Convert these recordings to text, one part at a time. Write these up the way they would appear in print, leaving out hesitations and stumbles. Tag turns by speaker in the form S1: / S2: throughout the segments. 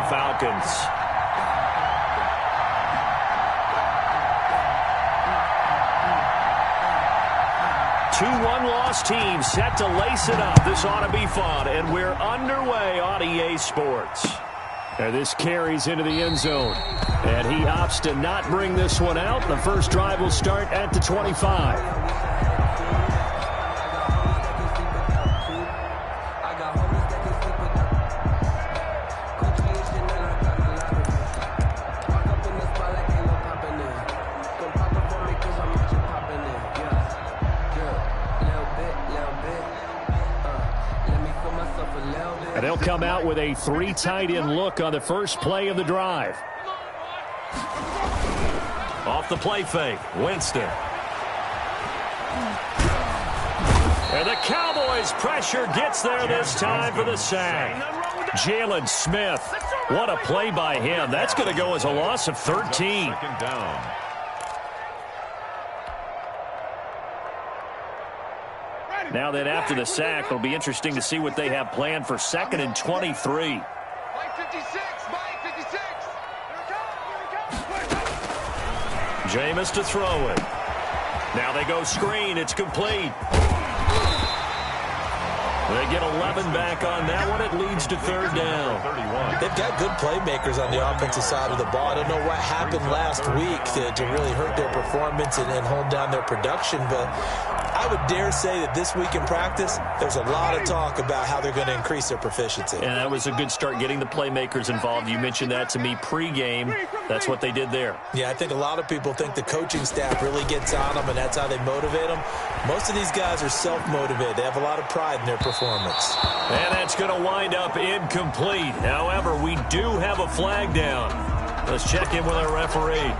S1: Falcons. 2-1 loss team set to lace it up. This ought to be fun, and we're underway on EA Sports. And this carries into the end zone. And he opts to not bring this one out. The first drive will start at the 25. And they'll come out with a 3 tight end look on the first play of the drive. Off the play fake, Winston. And the Cowboys' pressure gets there this time for the sack. Jalen Smith, what a play by him. That's going to go as a loss of 13.
S2: Second down.
S1: Now then, after the sack, it'll be interesting to see what they have planned for 2nd and 23.
S3: Mike 56, Mike 56.
S1: Jameis to throw it. Now they go screen. It's complete. They get 11 back on that one. It leads to 3rd down.
S4: They've got good playmakers on the offensive side of the ball. I don't know what happened last week to really hurt their performance and hold down their production, but I would dare say that this week in practice, there's a lot of talk about how they're going to increase their proficiency.
S1: And that was a good start getting the playmakers involved. You mentioned that to me pregame. That's what they did there.
S4: Yeah, I think a lot of people think the coaching staff really gets on them, and that's how they motivate them. Most of these guys are self-motivated. They have a lot of pride in their performance.
S1: And that's going to wind up incomplete. However, we do have a flag down. Let's check in with our referee.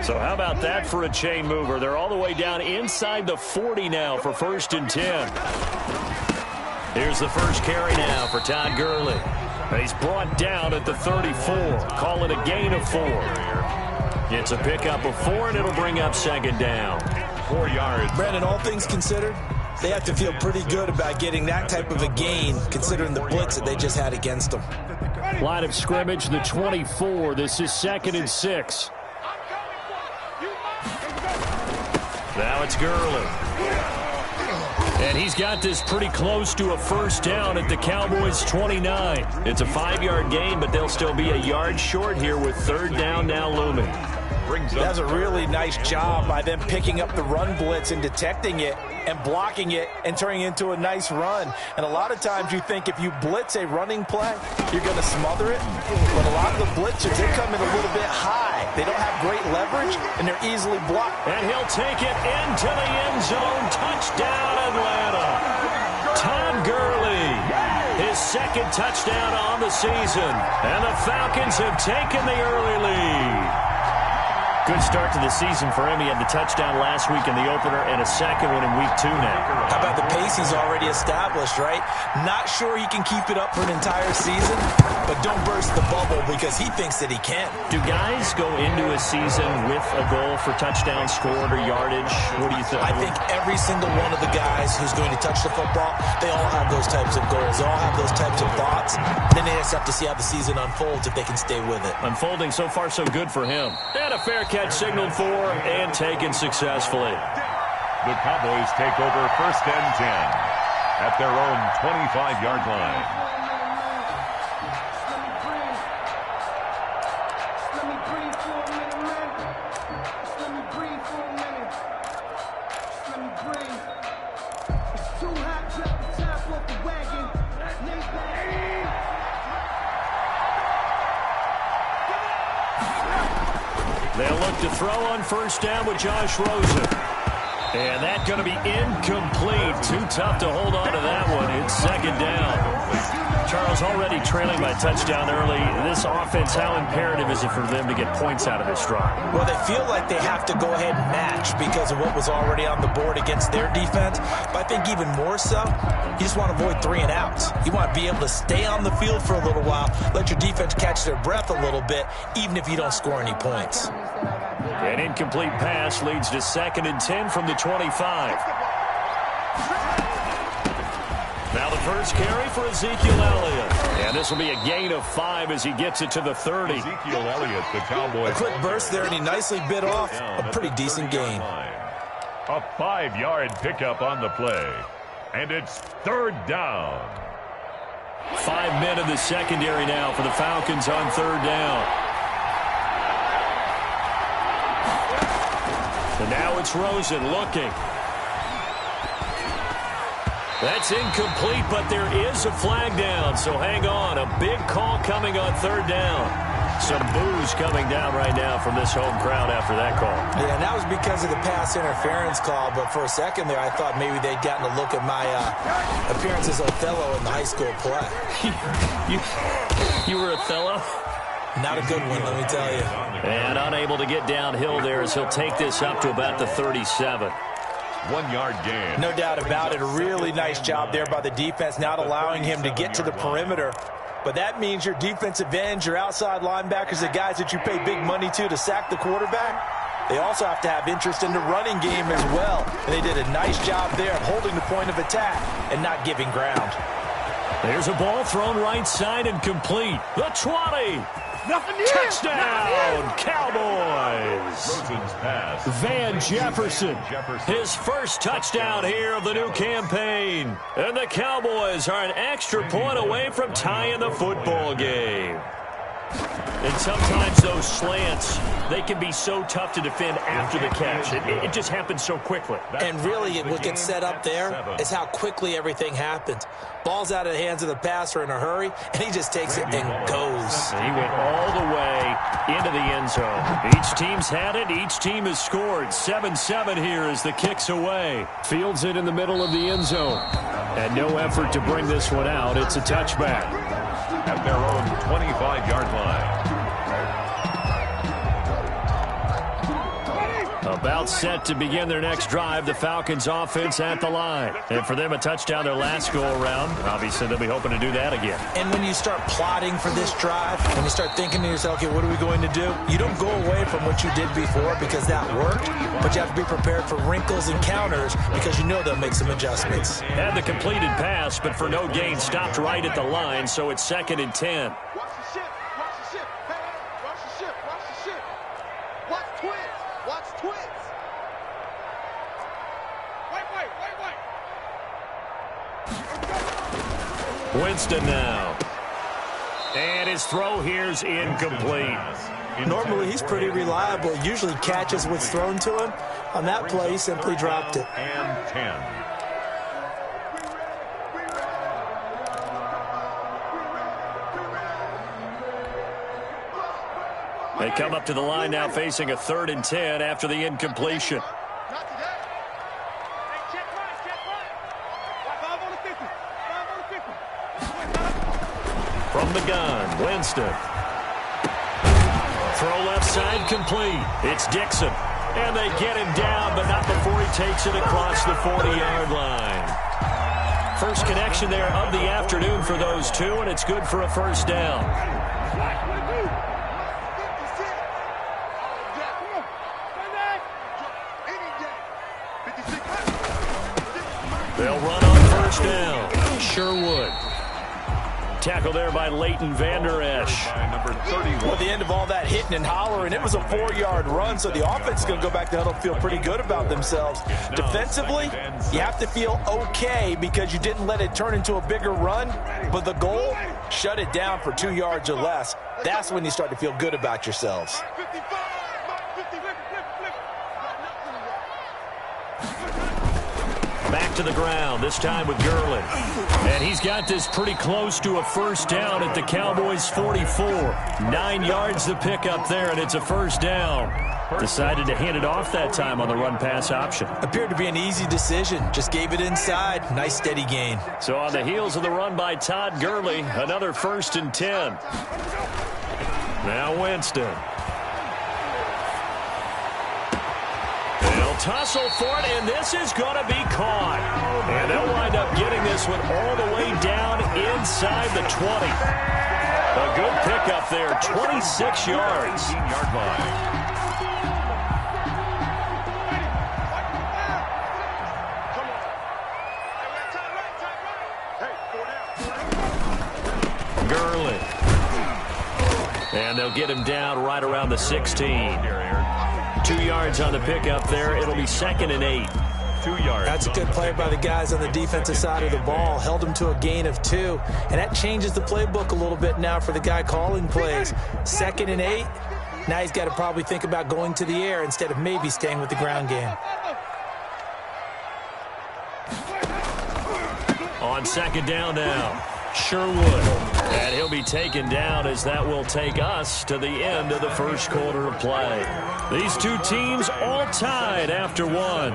S1: So how about that for a chain mover? They're all the way down inside the 40 now for 1st and 10. Here's the first carry now for Todd Gurley. He's brought down at the 34. Call it a gain of 4. It's a pickup of 4, and it'll bring up 2nd down.
S2: 4 yards.
S4: Brandon, all things considered, they have to feel pretty good about getting that type of a gain, considering the blitz that they just had against them.
S1: Line of scrimmage, the 24. This is 2nd and 6. Now it's Gurley. And he's got this pretty close to a 1st down at the Cowboys' 29. It's a 5-yard gain, but they'll still be a yard short here with 3rd down now looming.
S4: That's a really nice job by them picking up the run blitz and detecting it and blocking it and turning it into a nice run. And a lot of times you think if you blitz a running play, you're going to smother it. But a lot of the blitzers, they come in a little bit high. They don't have great leverage, and they're easily blocked.
S1: And he'll take it into the end zone. Touchdown, Atlanta. Todd Gurley, his 2nd touchdown on the season. And the Falcons have taken the early lead. Good start to the season for him. He had the touchdown last week in the opener and a 2nd one in week 2 now.
S4: How about the pace he's already established, right? Not sure he can keep it up for an entire season, but don't burst the bubble because he thinks that he can.
S1: Do guys go into a season with a goal for touchdown scored or yardage? What do you think?
S4: I think every single one of the guys who's going to touch the football, they all have those types of goals. They all have those types of thoughts. Then they just have to see how the season unfolds if they can stay with it.
S1: Unfolding so far so good for him. And a fair catch signaled for and taken successfully.
S2: The Cowboys take over 1st and 10 at their own 25-yard line.
S1: They'll look to throw on 1st down with Josh Rosen. And that's going to be incomplete. Too tough to hold on to that one. It's 2nd down. Charles, already trailing by touchdown early. This offense, how imperative is it for them to get points out of this drive?
S4: Well, they feel like they have to go ahead and match because of what was already on the board against their defense. But I think even more so, you just want to avoid 3 and outs. You want to be able to stay on the field for a little while, let your defense catch their breath a little bit, even if you don't score any points.
S1: An incomplete pass leads to 2nd and 10 from the 25. Now the first carry for Ezekiel Elliott. And this will be a gain of 5 as he gets it to the 30.
S2: Ezekiel Elliott, the Cowboys.
S4: A quick burst there, and he nicely bit off a pretty decent gain.
S2: A 5-yard pickup on the play. And it's third down.
S1: 5 men in the secondary now for the Falcons on third down. And now it's Rosen looking. That's incomplete, but there is a flag down, so hang on. A big call coming on third down. Some boos coming down right now from this home crowd after that call.
S4: Yeah, and that was because of the pass interference call, but for a second there, I thought maybe they'd gotten a look at my appearance as Othello in the high school play.
S1: You were Othello?
S4: Not a good one, let me tell you.
S1: And unable to get downhill there as he'll take this up to about the 37.
S2: 1-yard gain.
S4: No doubt about it. A really nice job there by the defense, not allowing him to get to the perimeter. But that means your defensive ends, your outside linebackers, the guys that you pay big money to sack the quarterback, they also have to have interest in the running game as well. And they did a nice job there of holding the point of attack and not giving ground.
S1: There's a ball thrown right side and complete. The 20. Touchdown, Cowboys!
S2: Rosen's pass.
S1: Van Jefferson, his first touchdown here of the new campaign. And the Cowboys are an extra point away from tying the football game. And sometimes those slants, they can be so tough to defend after the catch. It just happens so quickly.
S4: And really, what gets set up there is how quickly everything happens. Ball's out of the hands of the passer in a hurry, and he just takes it and goes.
S1: He went all the way into the end zone. Each team's had it. Each team has scored. 7-7 here as the kick's away. Fields it in the middle of the end zone. And no effort to bring this one out. It's a touchback.
S2: At their own 25-yard line.
S1: About set to begin their next drive, the Falcons offense at the line. And for them, a touchdown their last go-around. Obviously, they'll be hoping to do that again.
S4: And when you start plotting for this drive, when you start thinking to yourself, okay, what are we going to do? You don't go away from what you did before because that worked, but you have to be prepared for wrinkles and counters because you know they'll make some adjustments.
S1: Had the completed pass, but for no gain, stopped right at the line, so it's 2nd and 10.
S3: Watch the ship. Watch the ship. Hey, watch the ship. Watch the ship. Watch twins. Watch twins.
S1: Winston now. And his throw here's incomplete.
S4: Normally, he's pretty reliable. Usually catches what's thrown to him. On that play, he simply dropped it.
S2: And 10.
S1: They come up to the line now facing a 3rd and 10 after the incompletion.
S3: Not today. Hey, check right, check right. 5 on the 50. 5 on the 50.
S1: From the gun, Winston. Throw left side complete. It's Dixon. And they get him down, but not before he takes it across the 40-yard line. First connection there of the afternoon for those two, and it's good for a first down. They'll run on first down. Sure would. Tackle there by Leighton Vander Esch.
S2: Number 31.
S4: Well, the end of all that hitting and hollering, it was a 4-yard run, so the offense is going to go back to huddle, feel pretty good about themselves. Defensively, you have to feel okay because you didn't let it turn into a bigger run, but the goal, shut it down for 2 yards or less. That's when you start to feel good about yourselves.
S1: Back to the ground, this time with Gurley. And he's got this pretty close to a first down at the Cowboys' 44. 9 yards to pick up there, and it's a first down. Decided to hand it off that time on the run-pass option.
S4: Appeared to be an easy decision. Just gave it inside. Nice, steady gain.
S1: So on the heels of the run by Todd Gurley, another 1st and 10. Now Winston. They'll tussle for it, and this is going to be caught. And they'll wind up getting this one all the way down inside the 20. A good pickup there, 26 yards.
S2: 15-yard line.
S3: Hey,
S1: Gurley. And they'll get him down right around the 16. 2 yards on the pickup there. It'll be 2nd and 8.
S2: 2 yards.
S4: That's a good play by the guys on the defensive side of the ball. Held him to a gain of 2. And that changes the playbook a little bit now for the guy calling plays. 2nd and 8. Now he's got to probably think about going to the air instead of maybe staying with the ground game.
S1: On 2nd down now, Sherwood. And he'll be taken down as that will take us to the end of the first quarter of play. These two teams all tied after 1.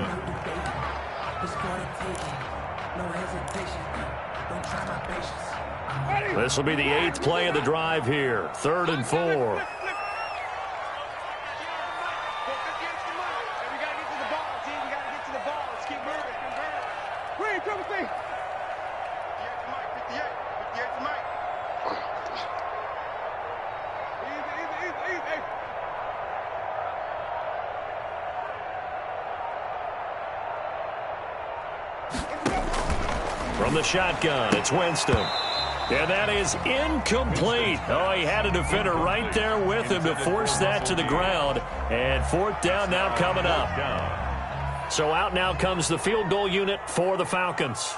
S1: This will be the 8th play of the drive here. 3rd and 4. From the shotgun, it's Winston. And that is incomplete. Oh, he had a defender right there with him to force that to the ground. And 4th down now coming up. So out now comes the field goal unit for the Falcons.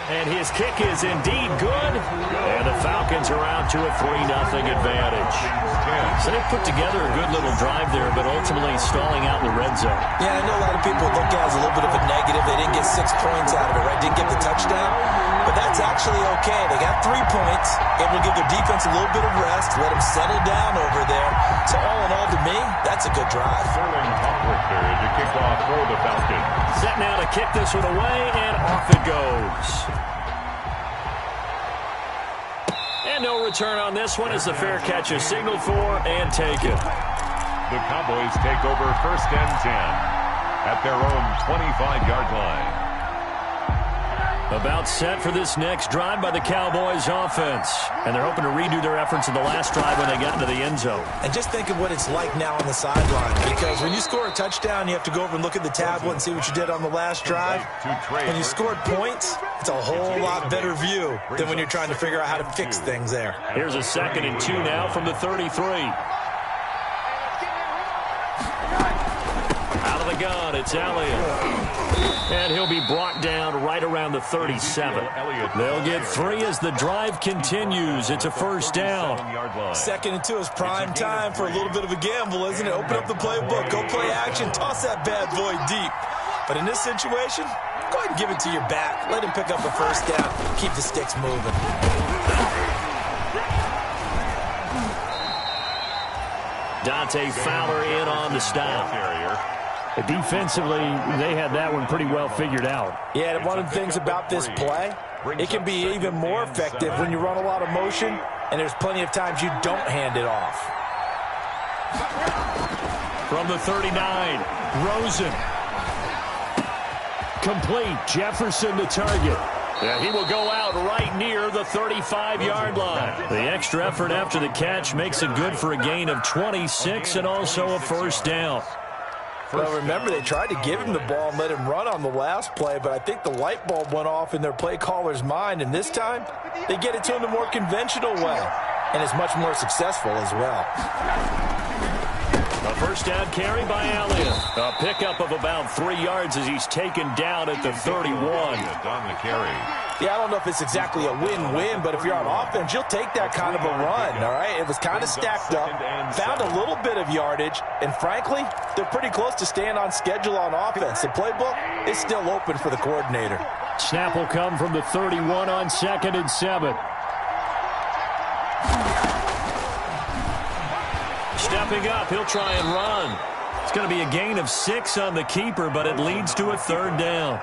S1: And his kick is indeed good. And the Falcons are out to a 3-0 advantage. So they put together a good little drive there, but ultimately stalling out in the red zone.
S4: Yeah, I know a lot of people look at it as a little bit of a negative. They didn't get 6 points out of it, right? Didn't get the touchdown. But that's actually okay. They got 3 points. Able to give their defense a little bit of rest, let them settle down over there. So all in all, to me, that's a good drive.
S2: Sterling Hopworth there to kick off for the Falcons.
S1: Set now to kick this one away, and off it goes. And no return on this one as the fair catch is signaled for and taken.
S2: The Cowboys take over 1st and 10 at their own 25-yard line.
S1: About set for this next drive by the Cowboys offense. And they're hoping to redo their efforts in the last drive when they got into the end zone.
S4: And just think of what it's like now on the sideline. Because when you score a touchdown, you have to go over and look at the tablet and see what you did on the last drive. When you scored points, it's a whole lot better view than when you're trying to figure out how to fix things there.
S1: Here's a 2nd and 2 now from the 33. Out of the gun, it's Elliott. And he'll be brought down right around the 37. They'll get 3 as the drive continues. It's a 1st down.
S4: 2nd and 2 is prime time for a little bit of a gamble, isn't it? Open up the playbook, go play action, toss that bad boy deep. But in this situation, go ahead and give it to your back. Let him pick up a 1st down. Keep the sticks moving.
S1: Dante Fowler in on the stop.
S5: Defensively, they had that one pretty well figured out.
S4: Yeah, and one of the things about this play, it can be even more effective when you run a lot of motion, and there's plenty of times you don't hand it off.
S1: From the 39, Rosen. Complete. Jefferson the target. And he will go out right near the 35-yard line. The extra effort after the catch makes it good for a gain of 26 and also a 1st down.
S4: Well, remember, they tried to give him the ball and let him run on the last play, but I think the light bulb went off in their play caller's mind, and this time they get it to him the more conventional way, and it's much more successful as well.
S1: A 1st down carry by Elliott. A pickup of about 3 yards as he's taken down at the 31.
S2: On the carry.
S4: Yeah, I don't know if it's exactly a win-win, but if you're on offense, you'll take that kind of a run, all right? It was kind of stacked up, found a little bit of yardage, and frankly, they're pretty close to staying on schedule on offense. The playbook is still open for the coordinator.
S5: Snap will come from the 31 on 2nd and 7.
S1: Stepping up, he'll try and run. It's going to be a gain of 6 on the keeper, but it leads to a 3rd down.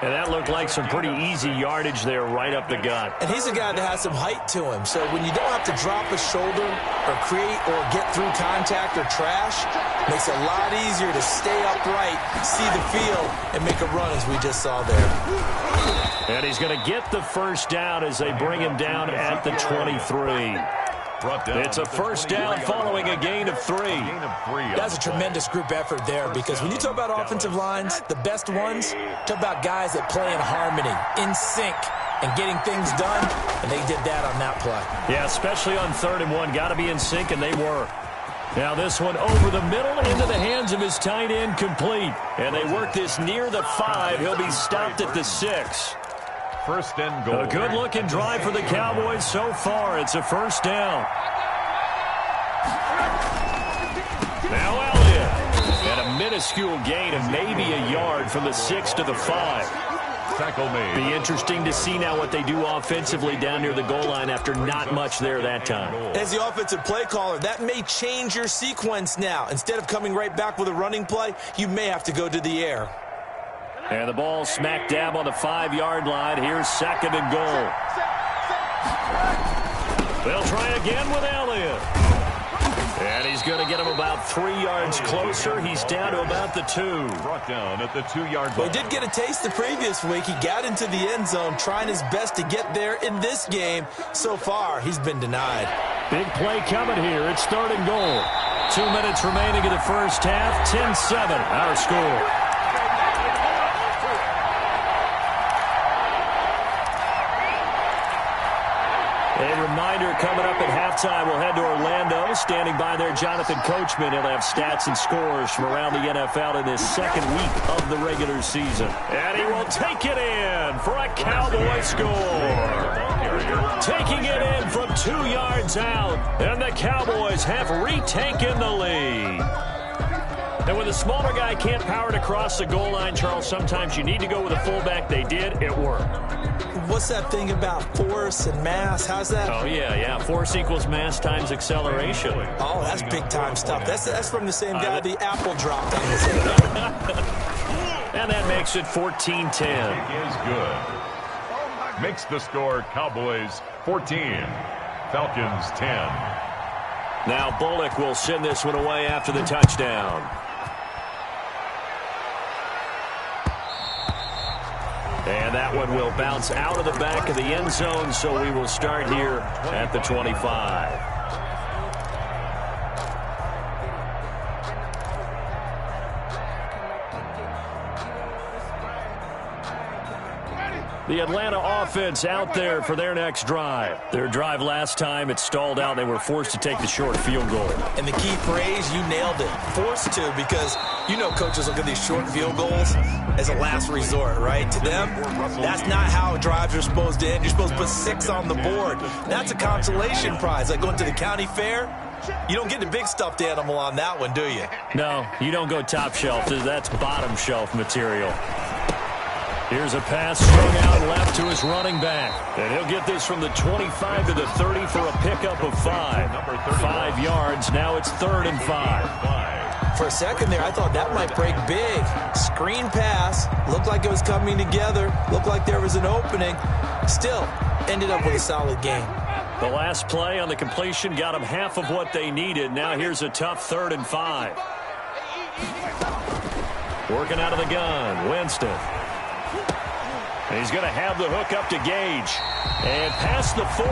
S1: And that looked like some pretty easy yardage there right up the gut.
S4: And he's a guy that has some height to him. So when you don't have to drop a shoulder or create or get through contact or trash, makes it a lot easier to stay upright, see the field, and make a run as we just saw there.
S1: And he's going to get the 1st down as they bring him down at the 23. It's a first down following a gain of 3.
S4: That's a tremendous group effort there, because when you talk about offensive lines, the best ones, talk about guys that play in harmony, in sync, and getting things done, and they did that on that play.
S1: Yeah, especially on 3rd and 1. Got to be in sync, and they were. Now this one over the middle into the hands of his tight end, complete. And they work this near the 5. He'll be stopped at the 6.
S2: First and goal.
S1: A good-looking drive for the Cowboys so far. It's a first down. Now Elliott. And a minuscule gain of maybe a yard from the 6 to the 5.
S2: Tackle made.
S1: Be interesting to see now what they do offensively down near the goal line after not much there that time.
S4: As the offensive play caller, that may change your sequence now. Instead of coming right back with a running play, you may have to go to the air.
S1: And the ball smack dab on the 5-yard line. Here's 2nd and goal. They'll try again with Elliott. And he's going to get him about 3 yards closer. He's down to about the 2.
S2: Brought down at the 2-yard line.
S4: Well, he did get a taste the previous week. He got into the end zone, trying his best to get there in this game. So far, he's been denied.
S1: Big play coming here. It's 3rd and goal. 2 minutes remaining in the first half. 10-7, our score. A reminder coming up at halftime, we'll head to Orlando. Standing by there, Jonathan Coachman. He'll have stats and scores from around the NFL in this 2nd week of the regular season. And he will take it in for a Cowboy score. Taking it in from 2 yards out. And the Cowboys have retaken the lead. And when the smaller guy can't power it across the goal line, Charles, sometimes you need to go with a fullback. They did. It worked.
S4: What's that thing about force and mass? How's that?
S1: Oh, yeah. Force equals mass times acceleration.
S4: Oh, that's big-time stuff. That's from the same guy the apple dropped on his head.
S1: And that makes it 14-10.
S2: Is good. Makes the score Cowboys 14, Falcons 10.
S1: Now Bullock will send this one away after the touchdown. And that one will bounce out of the back of the end zone, so we will start here at the 25. The Atlanta offense out there for their next drive. Their drive last time, it stalled out. They were forced to take the short field goal.
S4: And the key phrase, you nailed it. Forced to, because you know coaches look at these short field goals as a last resort, right? To them, that's not how drives are supposed to end. You're supposed to put 6 on the board. That's a consolation prize. Like going to the county fair, you don't get the big stuffed animal on that one, do you?
S1: No, you don't go top shelf. That's bottom shelf material. Here's a pass strung out left to his running back. And he'll get this from the 25 to the 30 for a pickup of 5. 5 yards. Now it's 3rd and 5.
S4: For a second there, I thought that might break big. Screen pass. Looked like it was coming together. Looked like there was an opening. Still, ended up with a solid game.
S1: The last play on the completion got them half of what they needed. Now here's a tough 3rd and 5. Working out of the gun, Winston. He's going to have the hook up to Gage. And past the 40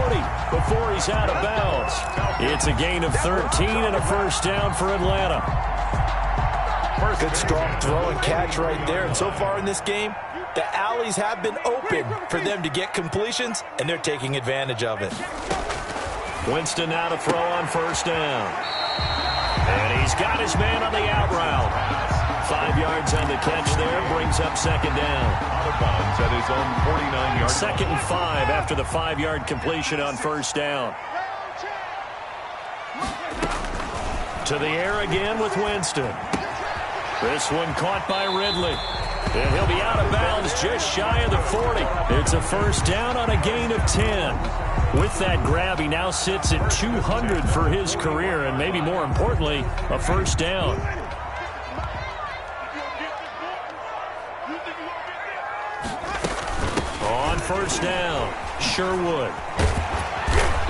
S1: before he's out of bounds. It's a gain of 13 and a first down for Atlanta.
S4: Good strong throw and catch right there. And so far in this game, the alleys have been open for them to get completions, and they're taking advantage of it.
S1: Winston now to throw on first down. And he's got his man on the out route. 5 yards on the catch there, brings up 2nd down.
S2: Out of bounds at his own 49-yard.
S1: 2nd and 5 after the 5-yard completion on first down. To the air again with Winston. This one caught by Ridley. And he'll be out of bounds just shy of the 40. It's a first down on a gain of 10. With that grab, he now sits at 200 for his career, and maybe more importantly, a first down. On first down, Sherwood.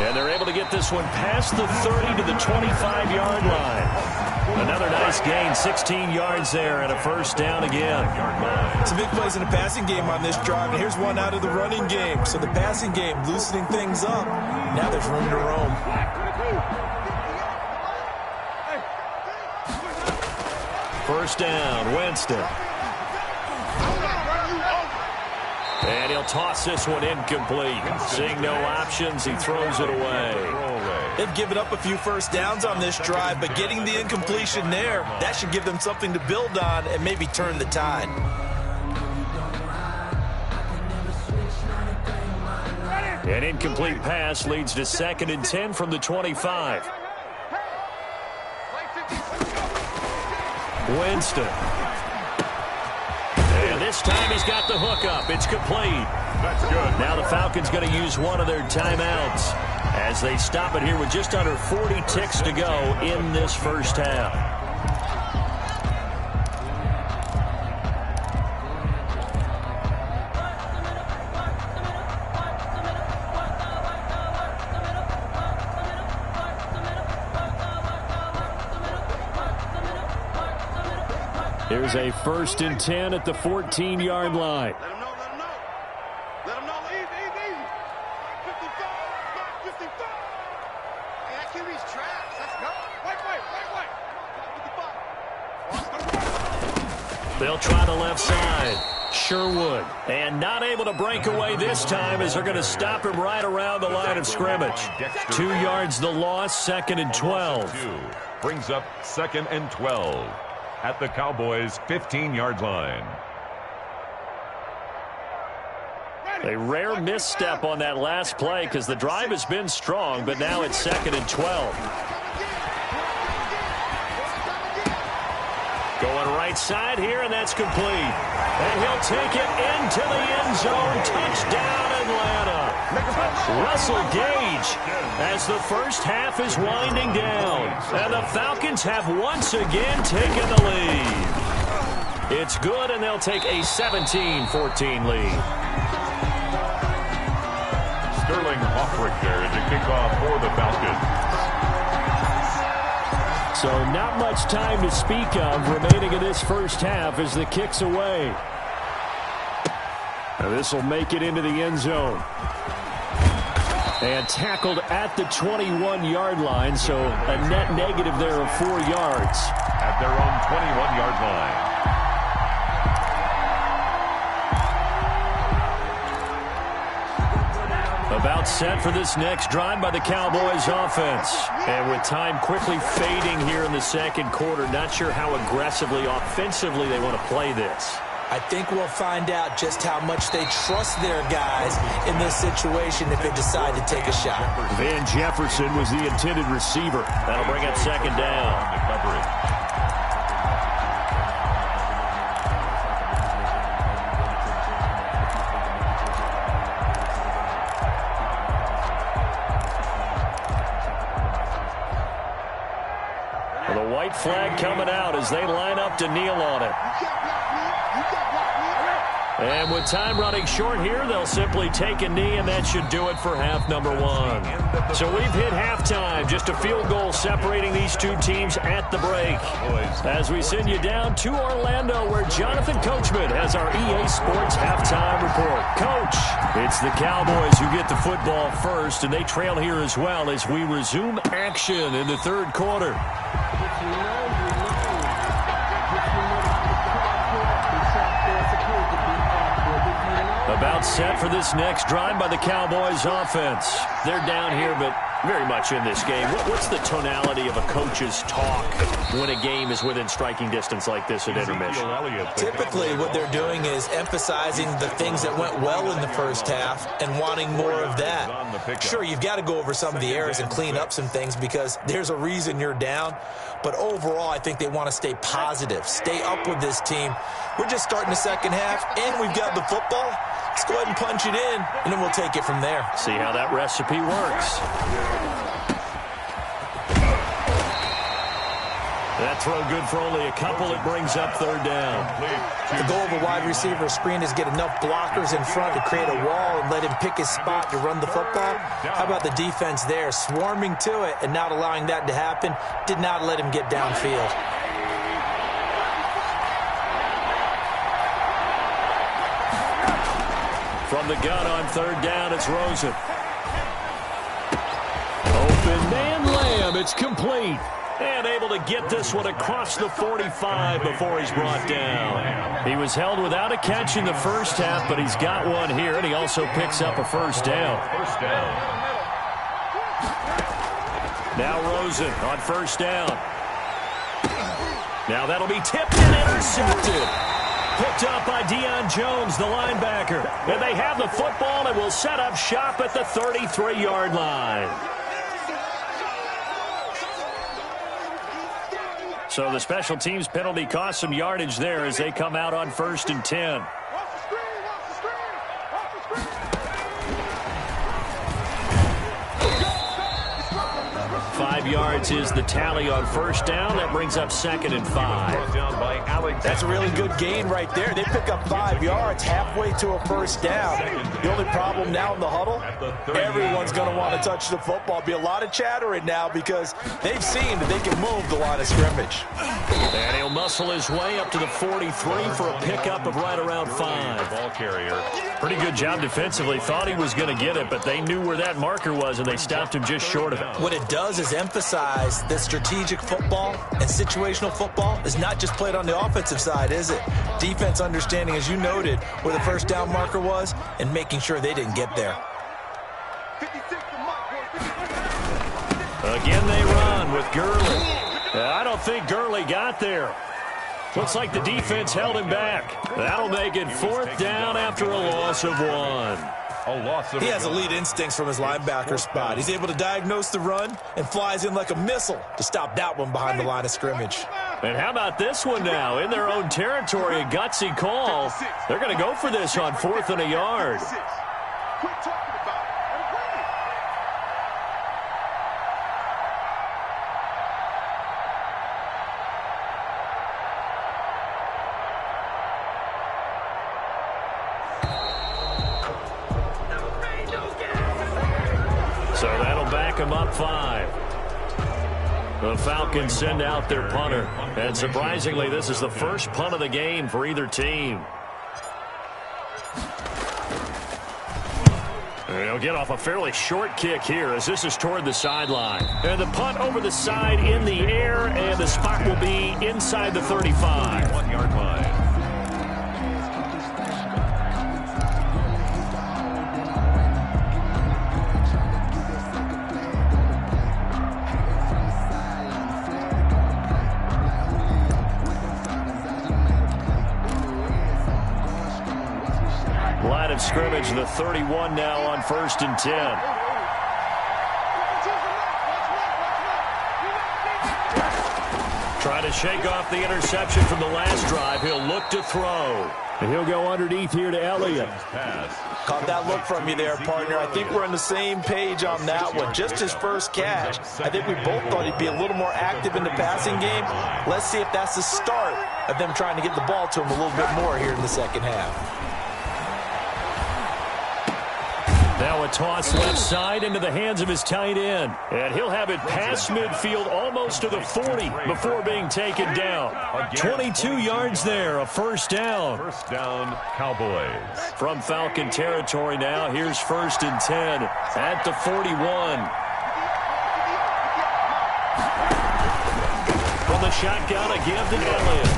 S1: And they're able to get this one past the 30 to the 25-yard line. Another nice gain, 16 yards there, and a first down again.
S4: Some big plays in the passing game on this drive, and here's one out of the running game. So the passing game loosening things up. Now there's room to roam.
S1: First down, Winston. And he'll toss this one incomplete. Seeing no options, he throws it away.
S4: They've given up a few first downs on this drive, but getting the incompletion there, that should give them something to build on and maybe turn the tide.
S1: An incomplete pass leads to 2nd and 10 from the 25. Winston. And this time he's got the hook up. It's complete.
S2: That's good.
S1: Now the Falcons going to use one of their timeouts as they stop it here with just under 40 ticks to go in this first half. Here's a 1st and 10 at the 14-yard line.
S3: Let him know. Let him know. Easy. 55. 55. Hey, that QB's trash. Let's go. Wait.
S1: They'll try the left side. Sherwood. And not able to break away this time as they're going to stop him right around the line of scrimmage. 2 yards the loss, 2nd and 12.
S2: Brings up 2nd and 12 at the Cowboys' 15-yard line.
S1: A rare misstep on that last play because the drive has been strong, but now it's 2nd and 12. Going right side here, and that's complete. And he'll take it into the end zone. Touchdown, Atlanta. Russell Gage as the first half is winding down. And the Falcons have once again taken the lead. It's good, and they'll take a 17-14 lead.
S2: Sterling Hoffrick there to kick off for the Falcons.
S5: So not much time to speak of remaining in this first half as the kick's away. Now this will make it into the end zone. And tackled at the 21-yard line, so a net negative there of 4 yards.
S2: At their own 21-yard line.
S1: About set for this next drive by the Cowboys offense. And with time quickly fading here in the second quarter, not sure how aggressively, offensively they want to play this.
S4: I think we'll find out just how much they trust their guys in this situation if they decide to take a shot.
S1: Van Jefferson was the intended receiver. That'll bring up 2nd down. Well, the white flag coming out as they line up to kneel on it. And with time running short here, they'll simply take a knee, and that should do it for half number 1. So we've hit halftime. Just a field goal separating these two teams at the break. As we send you down to Orlando, where Jonathan Coachman has our EA Sports halftime report. Coach, it's the Cowboys who get the football first, and they trail here as well as we resume action in the third quarter. About set for this next drive by the Cowboys offense. They're down here, but very much in this game. What's the tonality of a coach's talk when a game is within striking distance like this at intermission?
S4: Typically, what they're doing is emphasizing the things that went well in the first half and wanting more of that. Sure, you've got to go over some of the errors and clean up some things because there's a reason you're down. But overall, I think they want to stay positive, stay up with this team. We're just starting the second half, and we've got the football. Let's go ahead and punch it in, and then we'll take it from there.
S1: See how that recipe works. That throw good for only a couple. It brings up 3rd down.
S4: The goal of a wide receiver screen is get enough blockers in front to create a wall and let him pick his spot to run the football. How about the defense there, swarming to it and not allowing that to happen? Did not let him get downfield.
S1: From the gun on 3rd down, it's Rosen. Open man, Lamb. It's complete. And able to get this one across the 45 before he's brought down. He was held without a catch in the first half, but he's got one here, and he also picks up a first down. Now Rosen on first down. Now that'll be tipped and intercepted. Picked up by Deion Jones, the linebacker. And they have the football and will set up shop at the 33-yard line. So the special teams penalty cost some yardage there as they come out on 1st and 10. 5 yards is the tally on first down. That brings up 2nd and 5.
S4: That's a really good gain right there. They pick up 5 yards halfway to a first down. The only problem now in the huddle, everyone's going to want to touch the football. Be a lot of chattering now because they've seen that they can move the line of scrimmage.
S1: And he'll muscle his way up to the 43 for a pickup of right around 5.
S2: Ball carrier.
S1: Pretty good job defensively. Thought he was going to get it, but they knew where that marker was, and they stopped him just short of it.
S4: What it does is emphasize that strategic football and situational football is not just played on the offensive side, is it? Defense understanding, as you noted, where the first down marker was and making sure they didn't get there.
S1: Again they run with Gurley. I don't think Gurley got there. Looks like the defense held him back. That'll make it 4th down after a loss of 1.
S4: He has elite instincts from his linebacker spot. He's able to diagnose the run and flies in like a missile to stop that one behind the line of scrimmage.
S1: And how about this one now? In their own territory, a gutsy call. They're going to go for this on 4th and a yard. So that'll back them up 5. The Falcons send out their punter. And surprisingly, this is the first punt of the game for either team. And he'll get off a fairly short kick here as this is toward the sideline. And the punt over the side in the air, and the spot will be inside the 35.
S2: 1-yard line.
S1: Line of scrimmage, the 31 now on 1st and 10. Trying to shake off the interception from the last drive. He'll look to throw. And he'll go underneath here to Elliott.
S4: Caught that look from you there, partner. I think we're on the same page on that one. Just his first catch. I think we both thought he'd be a little more active in the passing game. Let's see if that's the start of them trying to get the ball to him a little bit more here in the second half.
S1: Now a toss left side into the hands of his tight end. And he'll have it past midfield almost to the 40 before being taken down. 22 yards there, a first down.
S2: First down, Cowboys.
S1: From Falcon territory now, here's 1st and 10 at the 41. From the shotgun, a give to Elliott.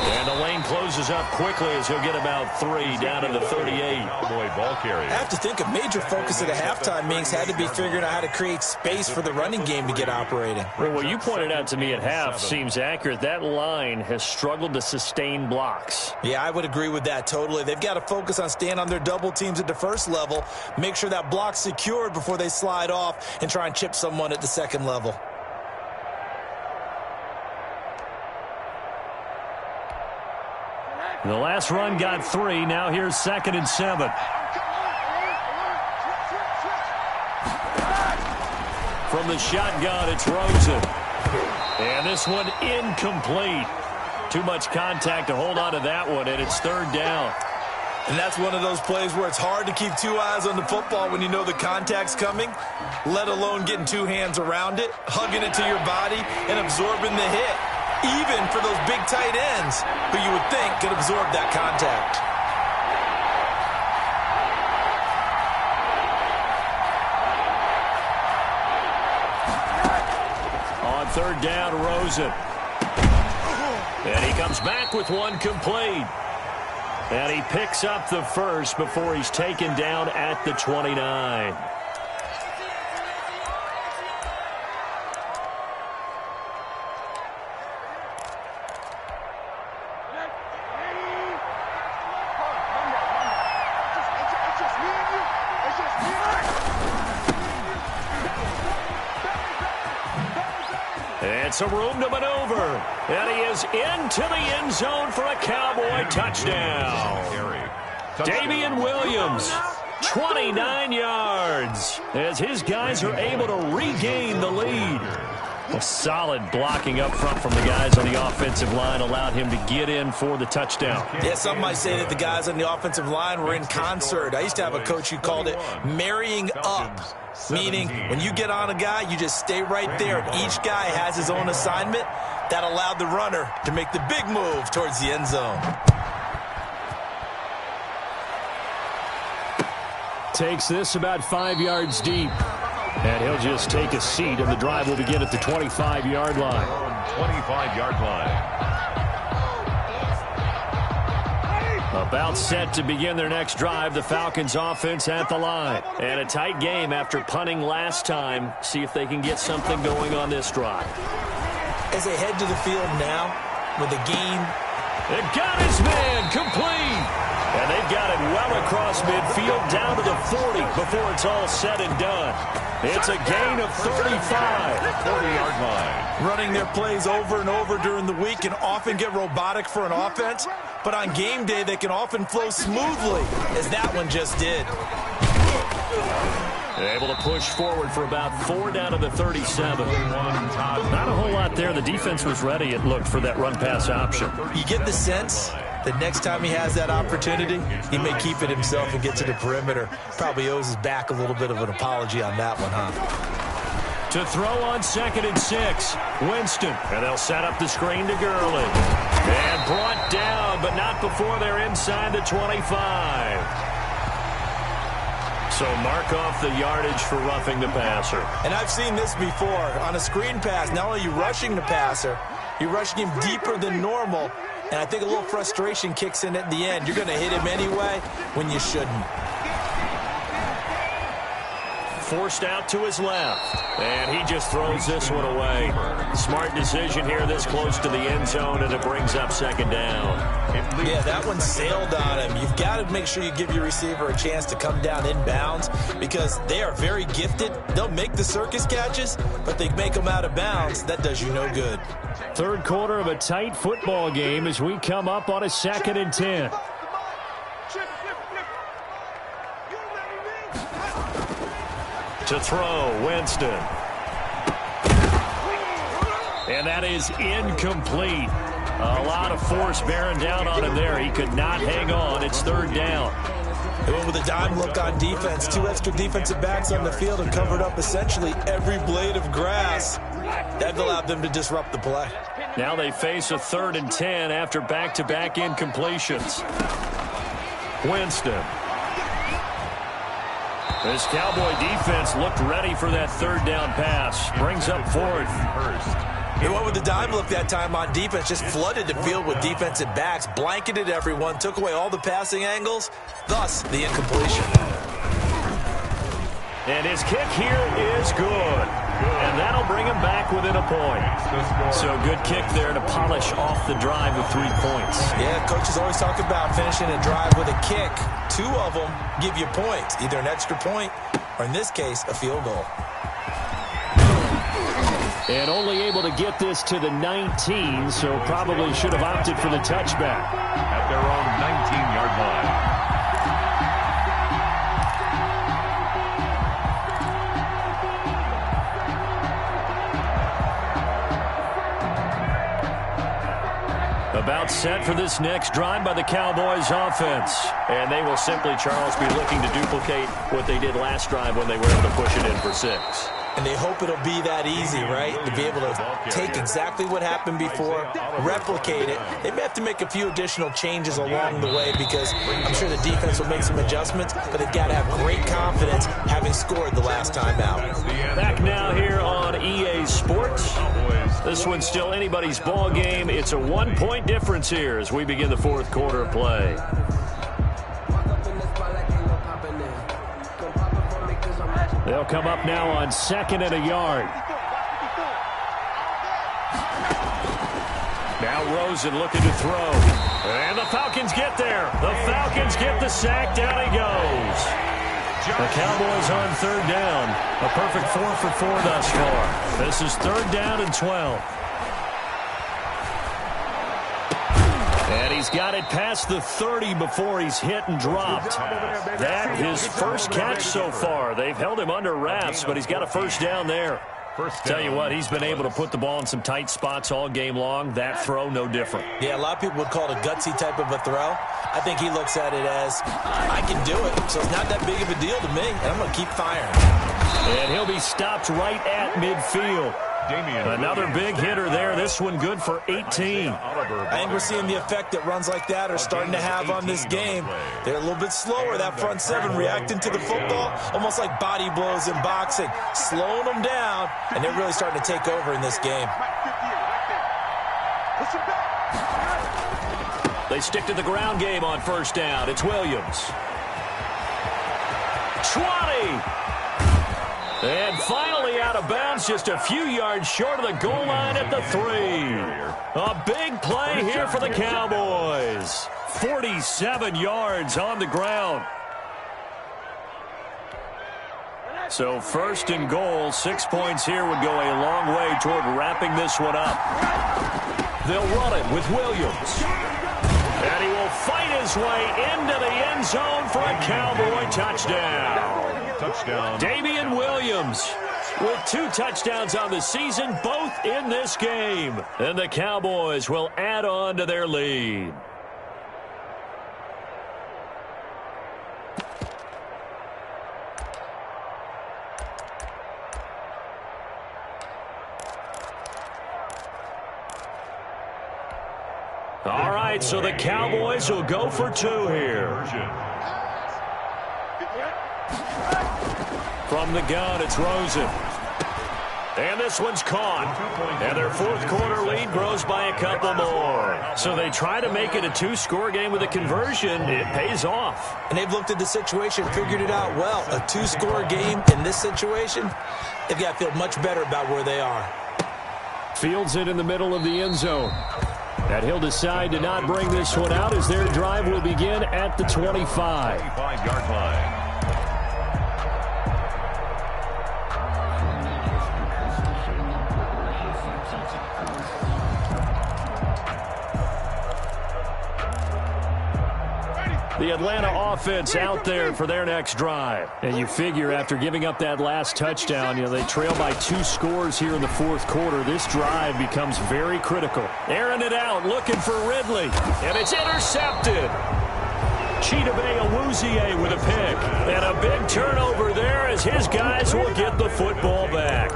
S1: And the lane closes up quickly as he'll get about 3 down to the 38.
S2: Cowboy ball carrier.
S4: I have to think a major focus of the halftime meetings had to be figuring out how to create space for the running game to get operating.
S1: Well, what you pointed out to me at half seems accurate. That line has struggled to sustain blocks.
S4: Yeah, I would agree with that totally. They've got to focus on staying on their double teams at the first level, make sure that block's secured before they slide off and try and chip someone at the second level.
S1: The last run got 3. Now here's 2nd and 7. From the shotgun, it's Rosen. And this one incomplete. Too much contact to hold on to that one, and it's 3rd down.
S4: And that's one of those plays where it's hard to keep 2 eyes on the football when you know the contact's coming, let alone getting 2 hands around it, hugging it to your body, and absorbing the hit. Even for those big tight ends who you would think could absorb that contact.
S1: On third down, Rosen. And he comes back with one complete. And he picks up the first before he's taken down at the 29. And some room to maneuver. And he is into the end zone for a Cowboy touchdown. Damian Williams, 29 yards, as his guys are able to regain the lead. A solid blocking up front from the guys on the offensive line allowed him to get in for the touchdown.
S4: Yeah, some might say that the guys on the offensive line were in concert. I used to have a coach who called it marrying up, meaning when you get on a guy, you just stay right there. Each guy has his own assignment. That allowed the runner to make the big move towards the end zone.
S5: Takes this about 5 yards deep. And he'll just take a seat, and the drive will begin at the 25-yard line.
S2: 25-yard line.
S1: About set to begin their next drive, the Falcons offense at the line. And a tight game after punting last time. See if they can get something going on this drive.
S4: As they head to the field now with a gain.
S1: They've got his man complete. And they've got it well across midfield down to the 40 before it's all said and done. It's a gain of 35.
S2: 40-yard line.
S4: Running their plays over and over during the week can often get robotic for an offense, but on game day they can often flow smoothly, as that one just did.
S1: They're able to push forward for about 4 down to the 37. Not a whole lot there. The defense was ready, it looked, for that run-pass option.
S4: You get the sense that next time he has that opportunity, he may keep it himself and get to the perimeter. Probably owes his back a little bit of an apology on that one, huh?
S1: To throw on 2nd and 6, Winston. And they'll set up the screen to Gurley. And brought down, but not before they're inside the 25. So mark off the yardage for roughing the passer.
S4: And I've seen this before. On a screen pass, not only are you rushing the passer, you're rushing him deeper than normal. And I think a little frustration kicks in at the end. You're going to hit him anyway when you shouldn't.
S1: Forced out to his left. And he just throws this one away. Smart decision here this close to the end zone, and it brings up 2nd down.
S4: Yeah, that one sailed on him. You've got to make sure you give your receiver a chance to come down inbounds because they are very gifted. They'll make the circus catches, but they make them out of bounds. That does you no good.
S5: Third quarter of a tight football game as we come up on a 2nd and 10.
S1: To throw, Winston. And that is incomplete. A lot of force bearing down on him there. He could not hang on. It's 3rd down.
S4: They went with a dime look on defense. 2 extra defensive backs on the field and covered up essentially every blade of grass. That allowed them to disrupt the play.
S1: Now they face a 3rd and 10 after back-to-back incompletions. Winston. This Cowboy defense looked ready for that 3rd down pass. Brings up 4th.
S4: They went with the dime look that time on defense, just flooded the field with defensive backs, blanketed everyone, took away all the passing angles, thus the incompletion.
S1: And his kick here is good. And that'll bring him back within a point. So good kick there to polish off the drive with 3 points.
S4: Yeah, coaches always talk about finishing a drive with a kick. 2 of them give you points, either an extra point or, in this case, a field goal.
S5: And only able to get this to the 19, so probably should have opted for the touchback.
S2: At their own 19-yard line.
S1: About set for this next drive by the Cowboys offense. And they will simply, Charles, be looking to duplicate what they did last drive when they were able to push it in for 6.
S4: And they hope it'll be that easy, right? To be able to take exactly what happened before, replicate it. They may have to make a few additional changes along the way because I'm sure the defense will make some adjustments, but they've got to have great confidence having scored the last time out.
S1: Back now here on EA Sports. This one's still anybody's ball game. It's a 1-point difference here as we begin the fourth quarter of play. They'll come up now on 2nd and a yard. Now Rosen looking to throw. And the Falcons get there. The Falcons get the sack. Down he goes. The Cowboys on 3rd down. A perfect 4 for 4 thus far. This is 3rd down and 12. And he's got it past the 30 before he's hit and dropped. That his first catch so far. They've held him under wraps, but he's got a first down there. Tell you what, he's been able to put the ball in some tight spots all game long. That throw, no different.
S4: Yeah, a lot of people would call it a gutsy type of a throw. I think he looks at it as, I can do it, so it's not that big of a deal to me, and I'm going to keep firing.
S1: And he'll be stopped right at midfield. Another big hitter there. This one good for 18.
S4: I think we're seeing the effect that runs like that are starting to have on this game. They're a little bit slower, that front seven, reacting to the football, almost like body blows in boxing, slowing them down, and they're really starting to take over in this game.
S1: They stick to the ground game on first down. It's Williams. 20. And finally out of bounds, just a few yards short of the goal line at the 3. A big play here for the Cowboys. 47 yards on the ground. So 1st and goal, 6 points here would go a long way toward wrapping this one up. They'll run it with Williams. And he will fight his way into the end zone for a Cowboy touchdown. Damian Williams with 2 touchdowns on the season, both in this game. And the Cowboys will add on to their lead. All right, so the Cowboys will go for 2 here. From the gun, it's Rosen. And this one's caught. And their fourth quarter lead grows by a couple more. So they try to make it a 2-score game with a conversion. It pays off.
S4: And they've looked at the situation, figured it out well. A 2-score game in this situation, they've got to feel much better about where they are.
S5: Fields it in the middle of the end zone. And he'll decide to not bring this one out as their drive will begin at the 25.
S2: 25-yard line.
S1: The Atlanta offense out there for their next drive. And you figure after giving up that last touchdown, they trail by 2 scores here in the fourth quarter. This drive becomes very critical. Airing it out, looking for Ridley. And it's intercepted. Chidobe Awuzie with a pick. And a big turnover there as his guys will get the football back.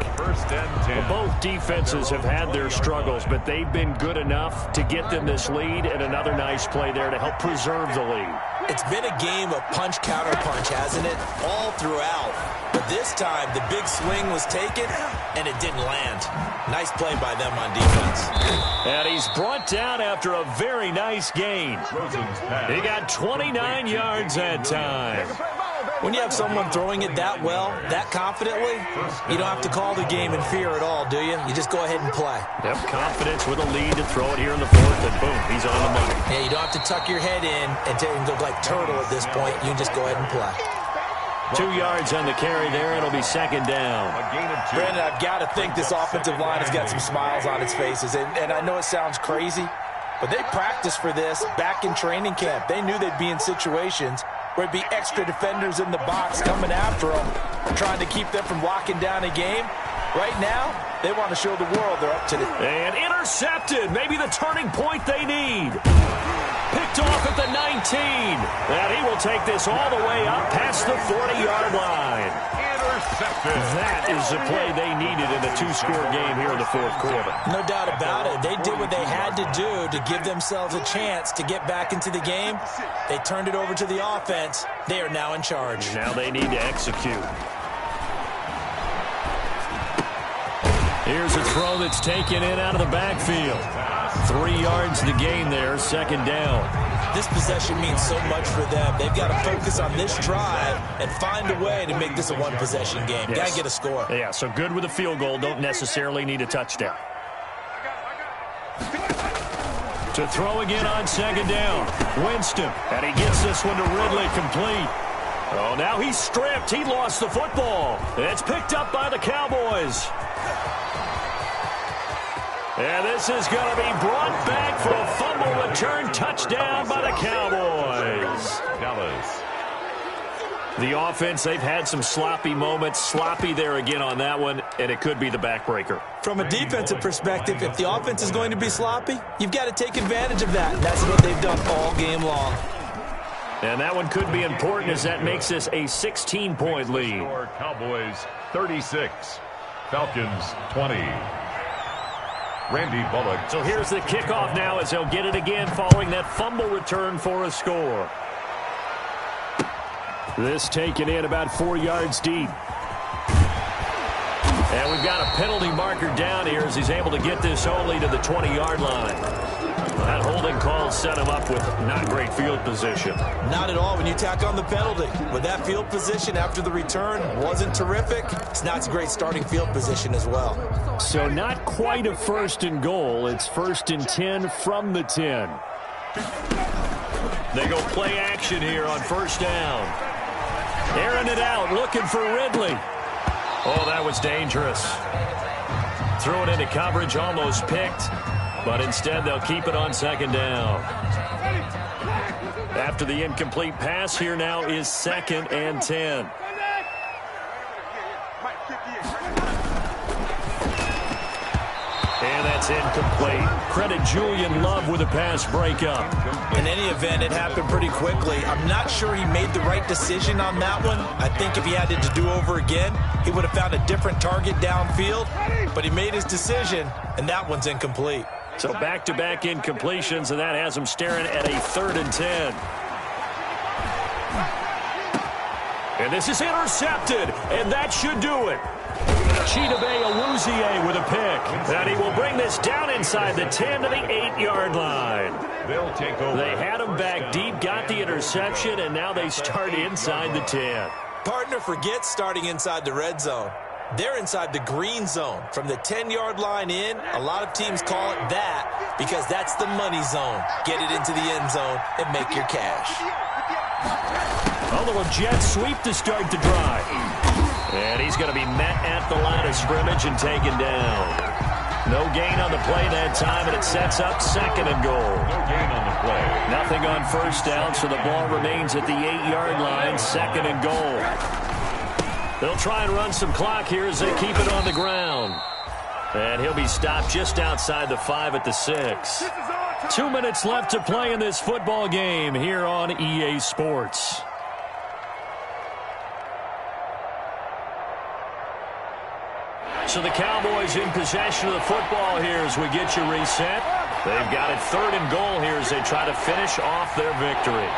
S1: Well, both defenses have had their struggles, but they've been good enough to get them this lead, and another nice play there to help preserve the lead.
S4: It's been a game of punch-counter-punch, hasn't it? All throughout. But this time, the big swing was taken, and it didn't land. Nice play by them on defense.
S1: And he's brought down after a very nice gain. He got 29 yards that time.
S4: When you have someone throwing it that well, that confidently, you don't have to call the game in fear at all, do you? You just go ahead and play.
S1: Yep, confidence with a lead to throw it here in the fourth, and boom, he's on the money.
S4: Yeah, you don't have to tuck your head in and look like turtle at this point. You can just go ahead and play.
S1: 2 yards on the carry there. It'll be 2nd down.
S4: Brandon, I've got to think this offensive line has got some smiles on its faces. And I know it sounds crazy, but they practiced for this back in training camp. They knew they'd be in situations where it'd be extra defenders in the box coming after them, trying to keep them from locking down a game. Right now, they want to show the world they're up to it.
S1: And intercepted. Maybe the turning point they need. Picked picked off at the 19. And he will take this all the way up past the 40-yard line.
S2: Intercepted.
S1: That is the play they needed in a two-score game here in the fourth quarter.
S4: No doubt about it. They did what they had to do to give themselves a chance to get back into the game. They turned it over to the offense. They are now in charge.
S1: Now they need to execute. Here's a throw that's taken in out of the backfield. 3 yards to gain there, second down.
S4: This possession means so much for them. They've got to focus on this drive and find a way to make this a one-possession game.
S1: Yes.
S4: Got to get a score.
S1: Yeah, so good with a field goal. Don't necessarily need a touchdown. To throw again on second down. Winston, and he gets this one to Ridley complete. Oh, now he's stripped. He lost the football. It's picked up by the Cowboys. And this is going to be brought back for a fumble return touchdown by the Cowboys.
S2: Dallas.
S1: The offense, they've had some sloppy moments. Sloppy there again on that one, and it could be the backbreaker.
S4: From a defensive perspective, if the offense is going to be sloppy, you've got to take advantage of that. And that's what they've done all game long.
S1: And that one could be important as that makes this a 16-point lead.
S2: Cowboys 36, Falcons 20. Randy Bullock.
S1: So here's the kickoff now as they'll get it again following that fumble return for a score. This taken in about 4 yards deep. And we've got a penalty marker down here as he's able to get this only to the 20-yard line. That holding call set him up with not great field position.
S4: Not at all when you tack on the penalty. With that field position after the return wasn't terrific, it's not a great starting field position as well.
S5: So not quite a first and goal. It's first and 10 from the 10.
S1: They go play action here on first down. Airing it out, looking for Ridley. Oh, that was dangerous. Threw it into coverage, almost picked. But instead, they'll keep it on second down. After the incomplete pass, here now is second and 10. And that's incomplete. Credit Julian Love with a pass breakup.
S4: In any event, it happened pretty quickly. I'm not sure he made the right decision on that one. I think if he had it to do over again, he would have found a different target downfield. But he made his decision, and that one's incomplete.
S1: So back-to-back incompletions, and that has him staring at a 3rd and 10. And this is intercepted, and that should do it. Chidobe Awuzie with a pick. And he will bring this down inside the 10 to the 8-yard line.
S2: They'll take over.
S1: They had him back deep, got the interception, and now they start inside the 10.
S4: Partner forgets starting inside the red zone. They're inside the green zone. From the 10-yard line in, a lot of teams call it that because that's the money zone. Get it into the end zone and make your cash.
S1: A little jet sweep to start the drive. And he's going to be met at the line of scrimmage and taken down. No gain on the play that time, and it sets up second and goal.
S2: No gain on the play.
S1: Nothing on first down, so the ball remains at the 8-yard line, second and goal. They'll try and run some clock here as they keep it on the ground. And he'll be stopped just outside the 5 at the 6. 2 minutes left to play in this football game here on EA Sports. So the Cowboys in possession of the football here as we get you reset. They've got it 3rd and goal here as they try to finish off their victory.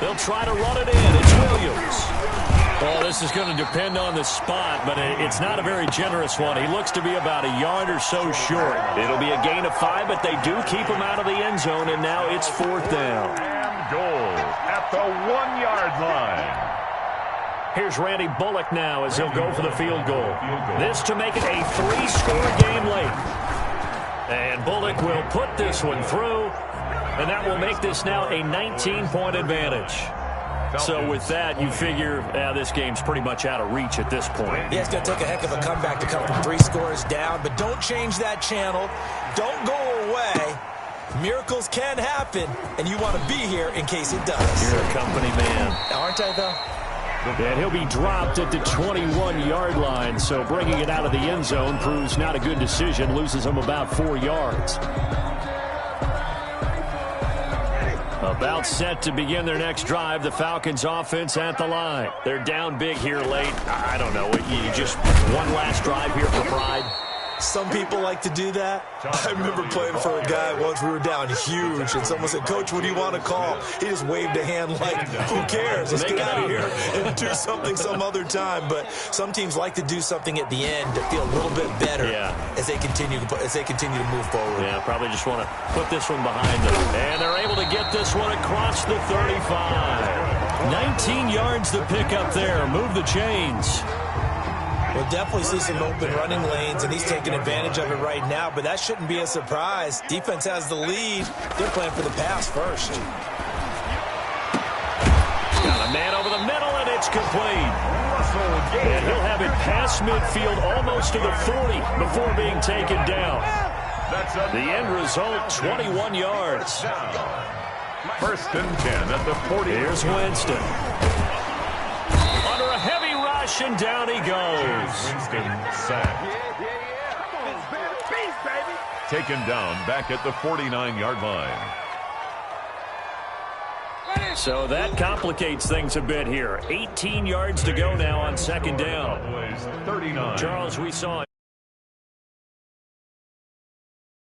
S1: They'll try to run it in. It's Williams. Well, this is going to depend on the spot, but it's not a very generous one. He looks to be about a yard or so short. It'll be a gain of 5, but they do keep him out of the end zone, and now it's 4th down.
S2: And goal at the 1-yard line.
S1: Here's Randy Bullock now as he'll go for the field goal. This to make it a 3-score game late. And Bullock will put this one through, and that will make this now a 19-point advantage. So with that, you figure this game's pretty much out of reach at this point.
S4: Yeah, it's going to take a heck of a comeback to come from 3 scores down, but don't change that channel. Don't go away. Miracles can happen, and you want to be here in case it does.
S1: You're a company man.
S4: Aren't I, though?
S5: And he'll be dropped at the 21-yard line. So bringing it out of the end zone proves not a good decision. Loses him about 4 yards. About set to begin their next drive. The Falcons offense at the line. They're down big here late. I don't know. You just one last drive here for pride.
S4: Some people like to do that. I remember playing for a guy once. We were down huge, and someone said, "Coach, what do you want to call?" He just waved a hand like, "Who cares? Let's get out of here and do something some other time." But some teams like to do something at the end to feel a little bit better as they continue to move forward.
S5: Yeah, probably just want to put this one behind them. And they're able to get this one across the 35. 19 yards to pick up there. Move the chains.
S4: We'll definitely see some open running lanes, and he's taking advantage of it right now, but that shouldn't be a surprise. Defense has the lead. They're playing for the pass first.
S5: Got a man over the middle, and it's complete. And he'll have it past midfield almost to the 40 before being taken down. The end result, 21 yards.
S2: First and 10 at the 40.
S5: Here's Winston. Under a heavy rush, and down he goes.
S2: Winston sacked. Taken down back at the 49-yard line.
S5: So that complicates things a bit here. 18 yards to go now on second down.
S2: Charles,
S5: Charles, we saw